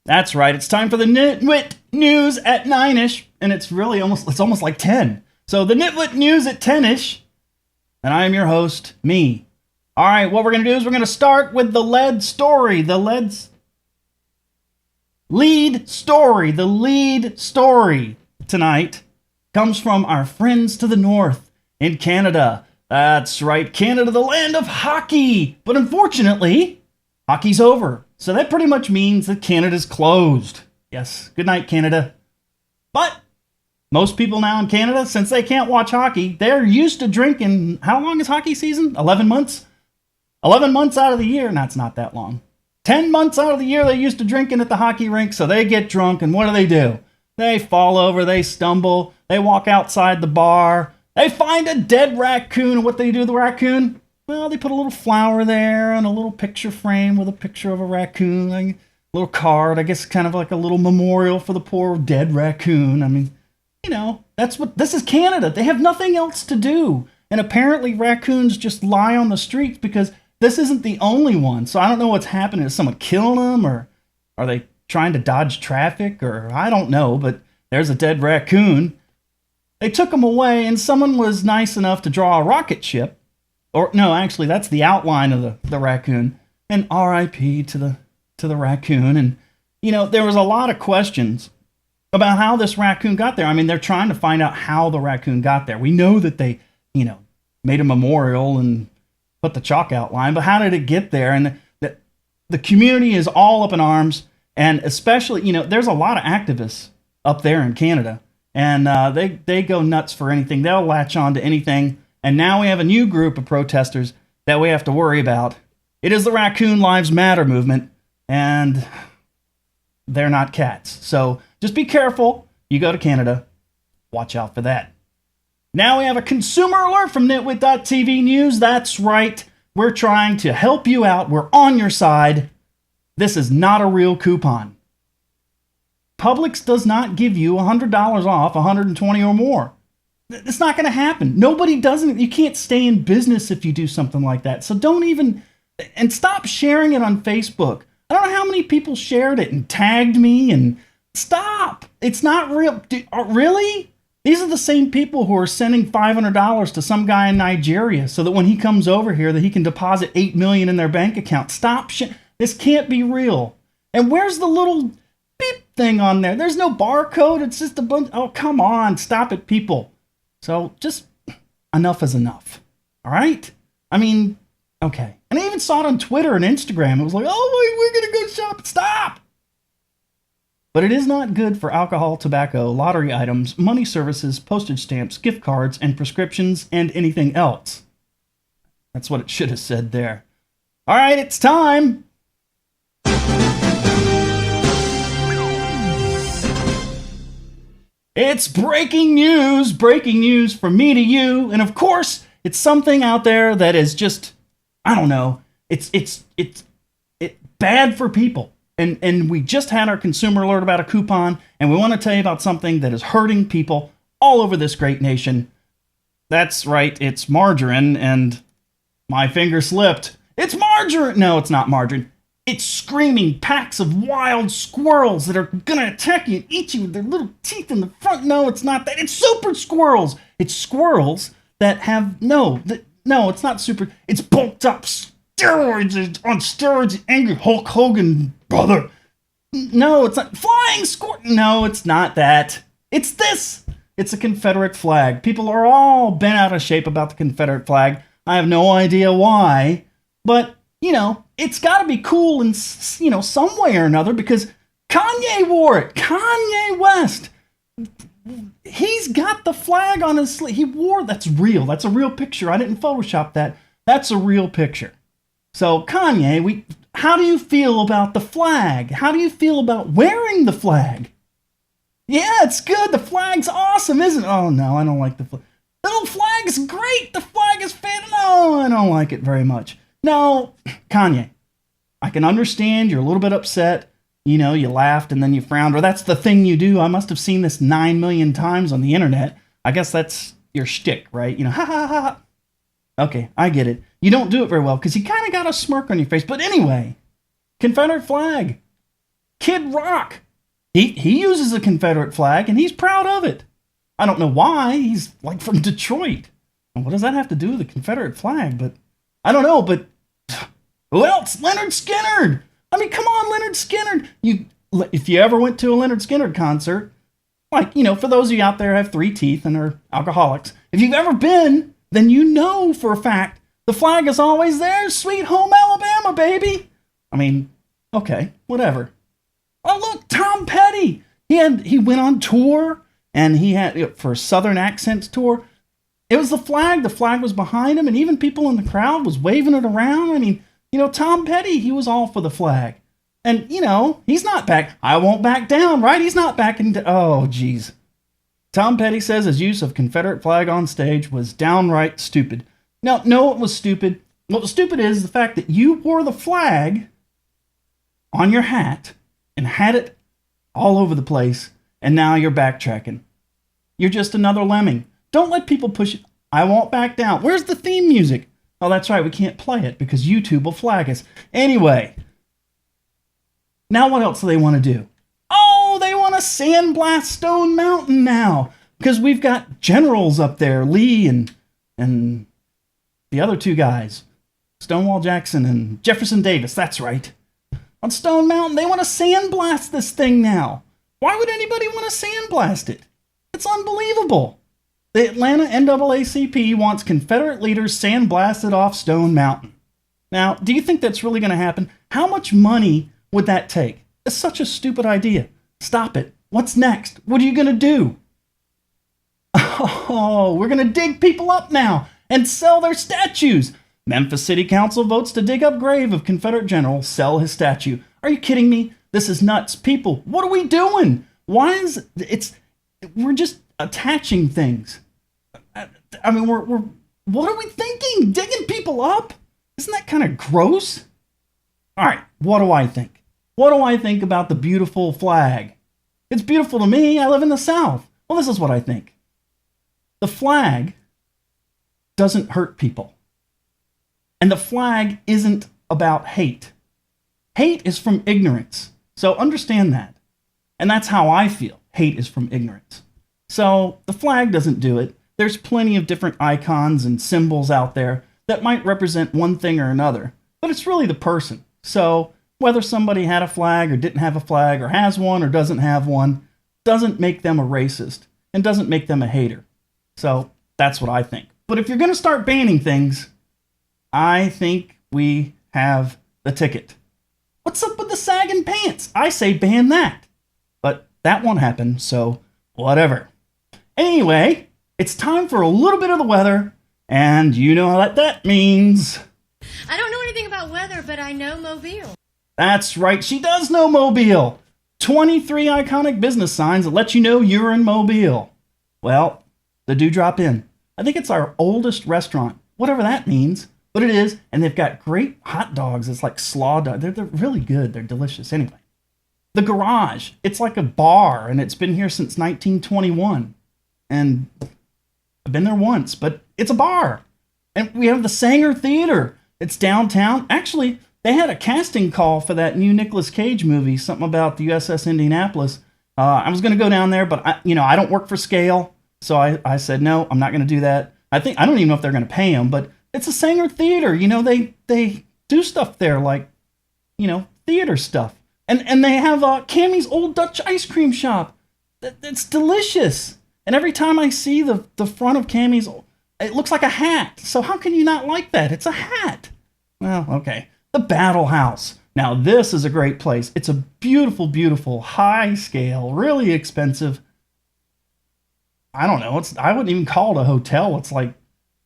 That's right. It's time for the Nitwit News at 9ish, and it's almost like 10. So the Nitwit News at 10ish, and I am your host, me. All right, what we're going to do is we're going to start with the lead story. The lead story tonight comes from our friends to the north in Canada. That's right, Canada, the land of hockey. But unfortunately, hockey's over. So that pretty much means that Canada's closed. Yes, good night, Canada. But most people now in Canada, since they can't watch hockey, they're used to drinking. How long is hockey season? 11 months? 11 months out of the year. No, it's not that long. 10 months out of the year, they're used to drinking at the hockey rink, so they get drunk, and what do? They fall over, they stumble, they walk outside the bar, they find a dead raccoon, and what do with the raccoon? Well, they put a little flower there and a little picture frame with a picture of a raccoon, like a little card, I guess kind of like a little memorial for the poor dead raccoon. I mean, this is Canada. They have nothing else to do. And apparently raccoons just lie on the streets because this isn't the only one. So I don't know what's happening. Is someone killing them, or are they trying to dodge traffic, or I don't know, but there's a dead raccoon. They took him away, and someone was nice enough to draw a rocket ship. Or no, actually, that's the outline of the raccoon. And R.I.P. to the raccoon. And, there was a lot of questions about how this raccoon got there. I mean, they're trying to find out how the raccoon got there. We know that they, made a memorial and put the chalk outline, but how did it get there? And the community is all up in arms. And especially, there's a lot of activists up there in Canada. And they go nuts for anything. They'll latch on to anything. And now we have a new group of protesters that we have to worry about. It is the Raccoon Lives Matter movement, and they're not cats. So just be careful. You go to Canada, watch out for that. Now we have a consumer alert from Nitwit.tv News. That's right. We're trying to help you out. We're on your side. This is not a real coupon. Publix does not give you $100 off, $120 or more. It's not going to happen. Nobody doesn't. You can't stay in business if you do something like that. So don't even, and stop sharing it on Facebook. I don't know how many people shared it and tagged me, and stop. It's not real. Really? These are the same people who are sending $500 to some guy in Nigeria so that when he comes over here that he can deposit $8 million in their bank account. Stop. This can't be real. And where's the little beep thing on there? There's no barcode. It's just a bunch. Oh, come on. Stop it, people. So just enough is enough. All right? I mean, okay. And I even saw it on Twitter and Instagram. It was like, oh, we're going to go shop. Stop. But it is not good for alcohol, tobacco, lottery items, money services, postage stamps, gift cards, and prescriptions, and anything else. That's what it should have said there. All right, it's time. It's breaking news from me to you. And of course, it's something out there that is just, I don't know, it's bad for people. And we just had our consumer alert about a coupon, and we want to tell you about something that is hurting people all over this great nation. That's right, it's margarine, and my finger slipped. It's margarine! No, it's not margarine. It's screaming packs of wild squirrels that are going to attack you and eat you with their little teeth in the front. No, it's not that. It's super squirrels. It's squirrels that have, no, it's not super. It's bulked up steroids, on steroids, angry Hulk Hogan, brother. No, it's not. Flying squirrel. No, it's not that. It's this. It's a Confederate flag. People are all bent out of shape about the Confederate flag. I have no idea why, but it's got to be cool in, some way or another, because Kanye wore it. Kanye West. He's got the flag on his sleeve. He wore, that's real. That's a real picture. I didn't Photoshop that. That's a real picture. So Kanye, how do you feel about the flag? How do you feel about wearing the flag? Yeah, it's good. The flag's awesome, isn't it? Oh no, I don't like the flag. The little flag is great. The flag is fantastic. No, I don't like it very much. No, Kanye, I can understand you're a little bit upset. You laughed and then you frowned, or that's the thing you do. I must have seen this 9 million times on the internet. I guess that's your shtick, right? Ha ha ha ha. Okay, I get it. You don't do it very well because you kind of got a smirk on your face. But anyway, Confederate flag. Kid Rock, he uses a Confederate flag and he's proud of it. I don't know why. He's like from Detroit. What does that have to do with the Confederate flag? But I don't know. But who else? Leonard Skinner. I mean, come on, Leonard Skinner. If you ever went to a Leonard Skinner concert, like, for those of you out there who have 3 teeth and are alcoholics, if you've ever been, then you know for a fact the flag is always there. Sweet home Alabama, baby. I mean, okay, whatever. Oh, look, Tom Petty. He went on tour, and he had, for a Southern Accents tour, it was the flag. The flag was behind him, and even people in the crowd was waving it around. I mean, Tom Petty, he was all for the flag. And, he's not back. I won't back down, right? He's not backing down. Oh, geez. Tom Petty says his use of Confederate flag on stage was downright stupid. No, it was stupid. What was stupid is the fact that you wore the flag on your hat and had it all over the place, and now you're backtracking. You're just another lemming. Don't let people push it. I won't back down. Where's the theme music? Oh, that's right. We can't play it because YouTube will flag us. Anyway, now what else do they want to do? Oh, they want to sandblast Stone Mountain now because we've got generals up there, Lee and the other 2 guys, Stonewall Jackson and Jefferson Davis. That's right. On Stone Mountain, they want to sandblast this thing now. Why would anybody want to sandblast it? It's unbelievable. The Atlanta NAACP wants Confederate leaders sandblasted off Stone Mountain. Now, do you think that's really going to happen? How much money would that take? It's such a stupid idea. Stop it. What's next? What are you going to do? Oh, we're going to dig people up now and sell their statues. Memphis City Council votes to dig up grave of Confederate general, sell his statue. Are you kidding me? This is nuts. People, what are we doing? We're just attaching things. I mean, what are we thinking? Digging people up? Isn't that kind of gross? All right, what do I think? What do I think about the beautiful flag? It's beautiful to me. I live in the South. Well, this is what I think. The flag doesn't hurt people. And the flag isn't about hate. Hate is from ignorance. So understand that. And that's how I feel. Hate is from ignorance. So the flag doesn't do it. There's plenty of different icons and symbols out there that might represent one thing or another, but it's really the person. So whether somebody had a flag or didn't have a flag or has one or doesn't have one doesn't make them a racist and doesn't make them a hater. So that's what I think. But if you're going to start banning things, I think we have the ticket. What's up with the sagging pants? I say ban that. But that won't happen, so whatever. Anyway, it's time for a little bit of the weather, and you know what that means. I don't know anything about weather, but I know Mobile. That's right, she does know Mobile. 23 iconic business signs that let you know you're in Mobile. Well, the Dewdrop Inn. I think it's our oldest restaurant, whatever that means. But it is, and they've got great hot dogs. It's like slaw dog. They're really good. They're delicious. Anyway, the Garage. It's like a bar, and it's been here since 1921. And I've been there once, but it's a bar. And we have the Sanger Theater. It's downtown. Actually, they had a casting call for that new Nicolas Cage movie, something about the USS Indianapolis. I was going to go down there, but I don't work for scale, so I said no. I'm not going to do that. I don't even know if they're going to pay him, but it's a Sanger Theater. They do stuff there, like, theater stuff. And they have Cammie's Old Dutch Ice Cream Shop. It's delicious. And every time I see the front of Cammie's, it looks like a hat. So how can you not like that? It's a hat. Well, okay. The Battle House. Now, this is a great place. It's a beautiful, beautiful, high scale, really expensive. I don't know. I wouldn't even call it a hotel. It's like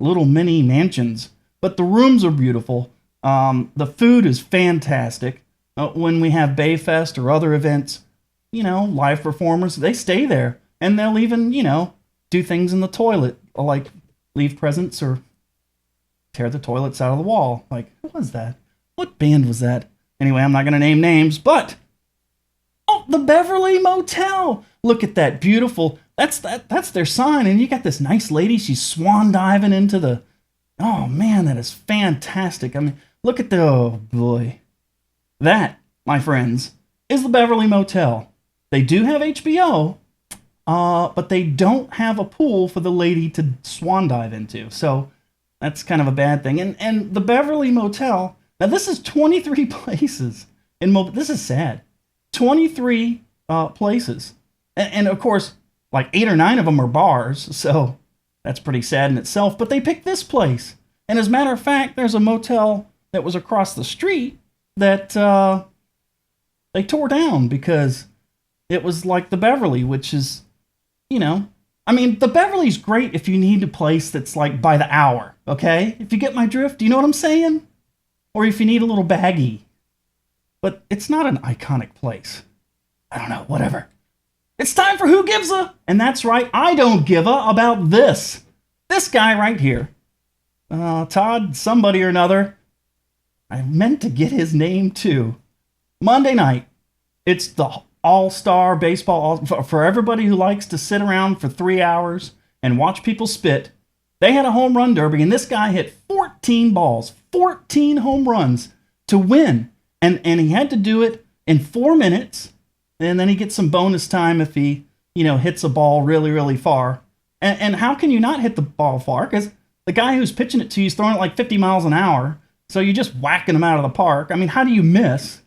little mini mansions. But the rooms are beautiful. The food is fantastic. When we have Bayfest or other events, live performers, they stay there. And they'll even, do things in the toilet, like leave presents or tear the toilets out of the wall. Like, what was that? What band was that? Anyway, I'm not going to name names, but... Oh, the Beverly Motel! Look at that beautiful... That's their sign, and you got this nice lady, she's swan diving into the... Oh, man, that is fantastic. I mean, look at the... Oh, boy. That, my friends, is the Beverly Motel. They do have HBO, but they don't have a pool for the lady to swan dive into. So that's kind of a bad thing. And the Beverly Motel, now this is 23 places. This is sad. 23 places. And of course, like 8 or 9 of them are bars. So that's pretty sad in itself. But they picked this place. And as a matter of fact, there's a motel that was across the street that they tore down because it was like the Beverly, which is, I mean, the Beverly's great if you need a place that's like by the hour, okay? If you get my drift, do you know what I'm saying? Or if you need a little baggy. But it's not an iconic place. I don't know, whatever. It's time for Who Gives a? And that's right, I don't give a about this. This guy right here. Todd, somebody or another. I meant to get his name too. Monday night. It's the all-star baseball for everybody who likes to sit around for 3 hours and watch people spit. They had a home run derby, and this guy hit 14 balls, 14 home runs to win. And he had to do it in 4 minutes, and then he gets some bonus time if he, hits a ball really, really far. And how can you not hit the ball far? Because the guy who's pitching it to you is throwing it like 50 miles an hour, so you're just whacking him out of the park. I mean, how do you miss?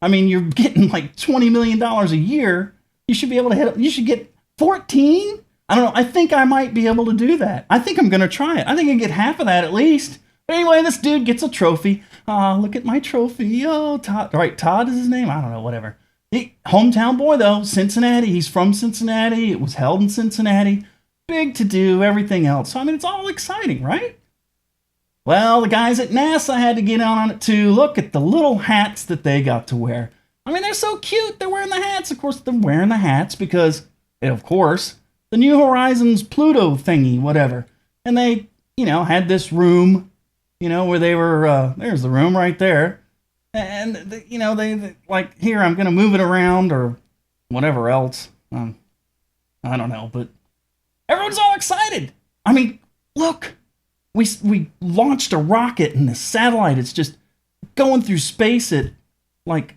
I mean, you're getting like $20 million a year. You should be able to hit it. You should get 14? I don't know. I think I might be able to do that. I think I'm going to try it. I think I can get half of that at least. But anyway, this dude gets a trophy. Look at my trophy. Oh, Todd. Right, Todd is his name? I don't know, whatever. Hometown boy, though. Cincinnati. He's from Cincinnati. It was held in Cincinnati. Big to do, everything else. So, I mean, it's all exciting, right? Well, the guys at NASA had to get on it too. Look at the little hats that they got to wear. I mean, they're so cute. They're wearing the hats. Of course, they're wearing the hats because, of course, the New Horizons Pluto thingy, whatever. And they, had this room, where they were, there's the room right there. And, they like, here, I'm going to move it around or whatever else. I don't know, but everyone's all excited. I mean, look. We launched a rocket and the satellite, it's just going through space at like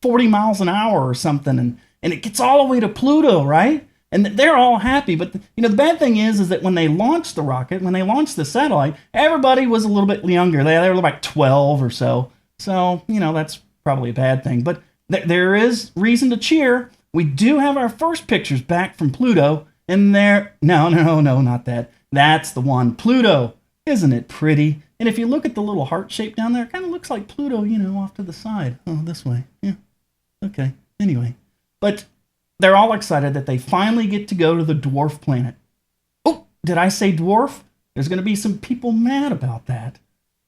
40 miles an hour or something. And it gets all the way to Pluto, right? And they're all happy. But, the bad thing is that when they launched the rocket, when they launched the satellite, everybody was a little bit younger. They were like 12 or so. So, that's probably a bad thing. But there is reason to cheer. We do have our first pictures back from Pluto. And no, not that. That's the one, Pluto. Isn't it pretty? And if you look at the little heart shape down there, it kind of looks like Pluto, off to the side. Oh, this way. Yeah. Okay. Anyway. But they're all excited that they finally get to go to the dwarf planet. Oh, did I say dwarf? There's going to be some people mad about that.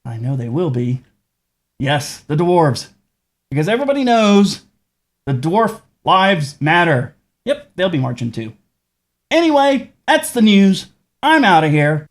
I know they will be. Yes, the dwarves. Because everybody knows the dwarf lives matter. Yep, they'll be marching too. Anyway, that's the news. I'm out of here.